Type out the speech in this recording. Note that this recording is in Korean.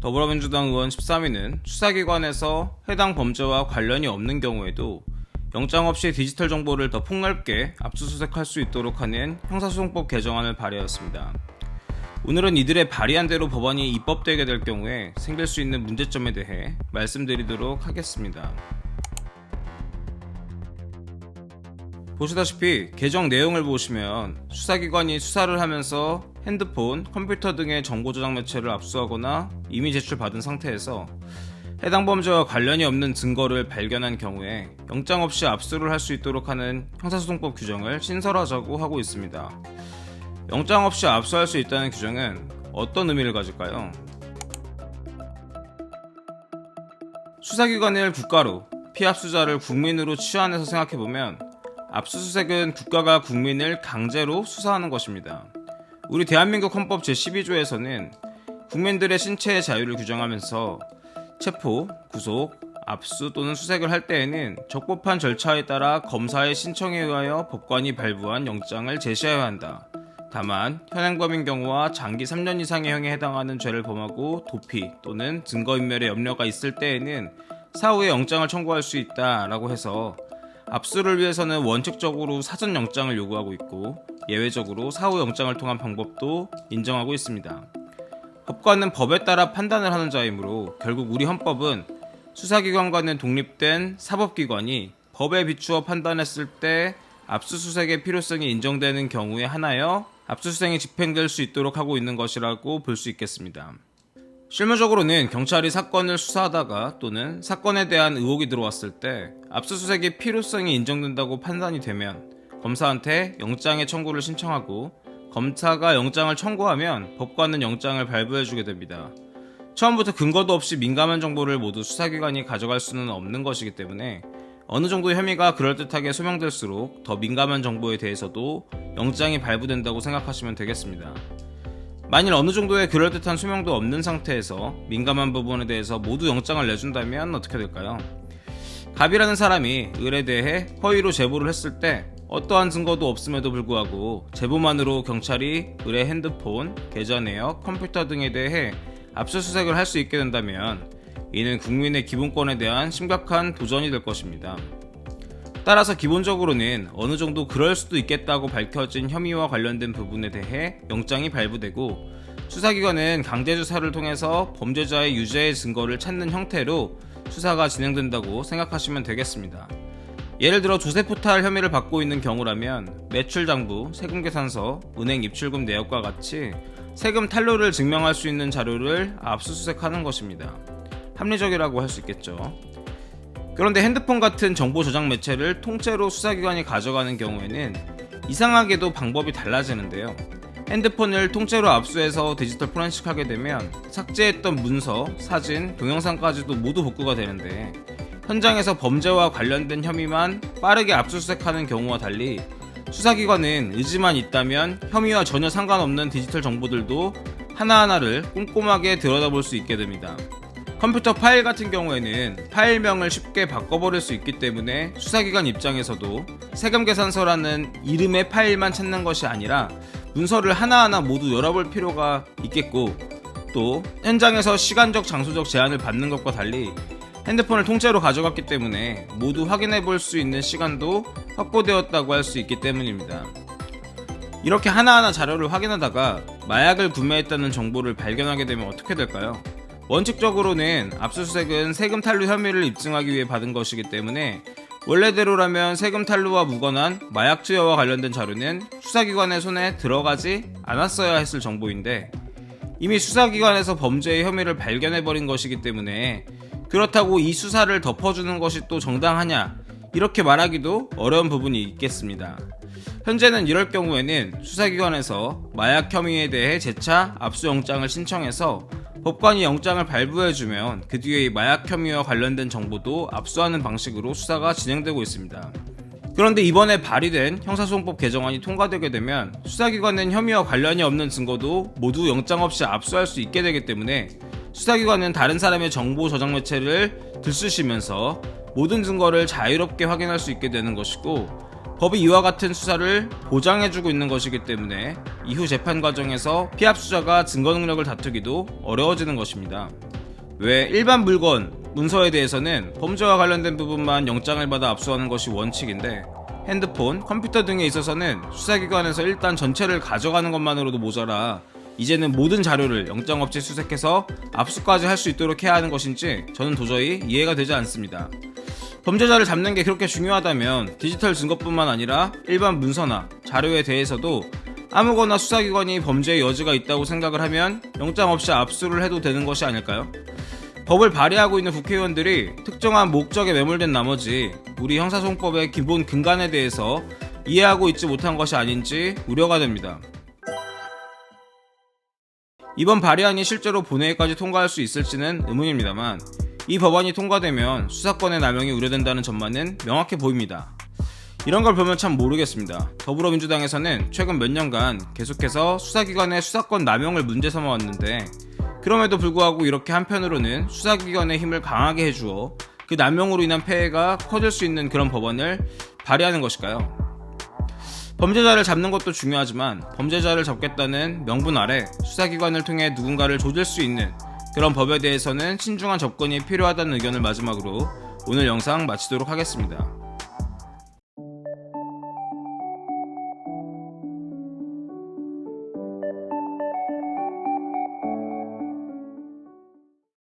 더불어민주당 의원 13위는 수사기관에서 해당 범죄와 관련이 없는 경우에도 영장 없이 디지털 정보를 더 폭넓게 압수수색할 수 있도록 하는 형사소송법 개정안을 발의하였습니다. 오늘은 이들의 발의한 대로 법안이 입법되게 될 경우에 생길 수 있는 문제점에 대해 말씀드리도록 하겠습니다. 보시다시피 개정 내용을 보시면 수사기관이 수사를 하면서 핸드폰, 컴퓨터 등의 정보 저장 매체를 압수하거나 이미 제출받은 상태에서 해당 범죄와 관련이 없는 증거를 발견한 경우에 영장 없이 압수를 할 수 있도록 하는 형사소송법 규정을 신설하자고 하고 있습니다. 영장 없이 압수할 수 있다는 규정은 어떤 의미를 가질까요? 수사기관을 국가로, 피압수자를 국민으로 치환해서 생각해보면 압수수색은 국가가 국민을 강제로 수사하는 것입니다. 우리 대한민국 헌법 제12조에서는 국민들의 신체의 자유를 규정하면서 체포, 구속, 압수 또는 수색을 할 때에는 적법한 절차에 따라 검사의 신청에 의하여 법관이 발부한 영장을 제시해야 한다. 다만 현행범인 경우와 장기 3년 이상의 형에 해당하는 죄를 범하고 도피 또는 증거인멸의 염려가 있을 때에는 사후에 영장을 청구할 수 있다라고 해서 압수를 위해서는 원칙적으로 사전 영장을 요구하고 있고 예외적으로 사후 영장을 통한 방법도 인정하고 있습니다. 법관은 법에 따라 판단을 하는 자이므로 결국 우리 헌법은 수사기관과는 독립된 사법기관이 법에 비추어 판단했을 때 압수수색의 필요성이 인정되는 경우에 한하여 압수수색이 집행될 수 있도록 하고 있는 것이라고 볼 수 있겠습니다. 실무적으로는 경찰이 사건을 수사하다가 또는 사건에 대한 의혹이 들어왔을 때 압수수색의 필요성이 인정된다고 판단이 되면 검사한테 영장의 청구를 신청하고 검사가 영장을 청구하면 법관은 영장을 발부해주게 됩니다. 처음부터 근거도 없이 민감한 정보를 모두 수사기관이 가져갈 수는 없는 것이기 때문에 어느 정도의 혐의가 그럴듯하게 소명될수록 더 민감한 정보에 대해서도 영장이 발부된다고 생각하시면 되겠습니다. 만일 어느 정도의 그럴듯한 소명도 없는 상태에서 민감한 부분에 대해서 모두 영장을 내준다면 어떻게 될까요? 갑이라는 사람이 을에 대해 허위로 제보를 했을 때 어떠한 증거도 없음에도 불구하고 제보만으로 경찰이 을의 핸드폰, 계좌 내역, 컴퓨터 등에 대해 압수수색을 할 수 있게 된다면 이는 국민의 기본권에 대한 심각한 도전이 될 것입니다. 따라서 기본적으로는 어느 정도 그럴 수도 있겠다고 밝혀진 혐의와 관련된 부분에 대해 영장이 발부되고 수사기관은 강제조사를 통해서 범죄자의 유죄의 증거를 찾는 형태로 수사가 진행된다고 생각하시면 되겠습니다. 예를 들어 조세포탈 혐의를 받고 있는 경우라면 매출장부, 세금계산서, 은행 입출금 내역과 같이 세금 탈루를 증명할 수 있는 자료를 압수수색하는 것입니다. 합리적이라고 할 수 있겠죠. 그런데 핸드폰 같은 정보 저장 매체를 통째로 수사기관이 가져가는 경우에는 이상하게도 방법이 달라지는데요. 핸드폰을 통째로 압수해서 디지털 포렌식하게 되면 삭제했던 문서, 사진, 동영상까지도 모두 복구가 되는데 현장에서 범죄와 관련된 혐의만 빠르게 압수수색하는 경우와 달리 수사기관은 의지만 있다면 혐의와 전혀 상관없는 디지털 정보들도 하나하나를 꼼꼼하게 들여다볼 수 있게 됩니다. 컴퓨터 파일 같은 경우에는 파일명을 쉽게 바꿔버릴 수 있기 때문에 수사기관 입장에서도 세금계산서라는 이름의 파일만 찾는 것이 아니라 문서를 하나하나 모두 열어볼 필요가 있겠고 또 현장에서 시간적 장소적 제한을 받는 것과 달리 핸드폰을 통째로 가져갔기 때문에 모두 확인해볼 수 있는 시간도 확보되었다고 할 수 있기 때문입니다. 이렇게 하나하나 자료를 확인하다가 마약을 구매했다는 정보를 발견하게 되면 어떻게 될까요? 원칙적으로는 압수수색은 세금 탈루 혐의를 입증하기 위해 받은 것이기 때문에 원래대로라면 세금 탈루와 무관한 마약 투여와 관련된 자료는 수사기관의 손에 들어가지 않았어야 했을 정보인데 이미 수사기관에서 범죄의 혐의를 발견해버린 것이기 때문에 그렇다고 이 수사를 덮어주는 것이 또 정당하냐 이렇게 말하기도 어려운 부분이 있겠습니다. 현재는 이럴 경우에는 수사기관에서 마약 혐의에 대해 재차 압수영장을 신청해서 법관이 영장을 발부해주면 그 뒤에 마약 혐의와 관련된 정보도 압수하는 방식으로 수사가 진행되고 있습니다. 그런데 이번에 발의된 형사소송법 개정안이 통과되게 되면 수사기관은 혐의와 관련이 없는 증거도 모두 영장 없이 압수할 수 있게 되기 때문에 수사기관은 다른 사람의 정보 저장 매체를 들쑤시면서 모든 증거를 자유롭게 확인할 수 있게 되는 것이고 법이 이와 같은 수사를 보장해주고 있는 것이기 때문에 이후 재판 과정에서 피압수자가 증거 능력을 다투기도 어려워지는 것입니다. 외 일반 물건, 문서에 대해서는 범죄와 관련된 부분만 영장을 받아 압수하는 것이 원칙인데 핸드폰, 컴퓨터 등에 있어서는 수사기관에서 일단 전체를 가져가는 것만으로도 모자라 이제는 모든 자료를 영장 없이 수색해서 압수까지 할 수 있도록 해야 하는 것인지 저는 도저히 이해가 되지 않습니다. 범죄자를 잡는 게 그렇게 중요하다면 디지털 증거뿐만 아니라 일반 문서나 자료에 대해서도 아무거나 수사기관이 범죄의 여지가 있다고 생각을 하면 영장 없이 압수를 해도 되는 것이 아닐까요? 법을 발의하고 있는 국회의원들이 특정한 목적에 매몰된 나머지 우리 형사소송법의 기본 근간에 대해서 이해하고 있지 못한 것이 아닌지 우려가 됩니다. 이번 발의안이 실제로 본회의까지 통과할 수 있을지는 의문입니다만 이 법안이 통과되면 수사권의 남용이 우려된다는 전망은 명확해 보입니다. 이런 걸 보면 참 모르겠습니다. 더불어민주당에서는 최근 몇 년간 계속해서 수사기관의 수사권 남용을 문제 삼아왔는데 그럼에도 불구하고 이렇게 한편으로는 수사기관의 힘을 강하게 해주어 그 남용으로 인한 폐해가 커질 수 있는 그런 법안을 발의하는 것일까요? 범죄자를 잡는 것도 중요하지만 범죄자를 잡겠다는 명분 아래 수사기관을 통해 누군가를 조질 수 있는 그런 법에 대해서는 신중한 접근이 필요하다는 의견을 마지막으로 오늘 영상 마치도록 하겠습니다.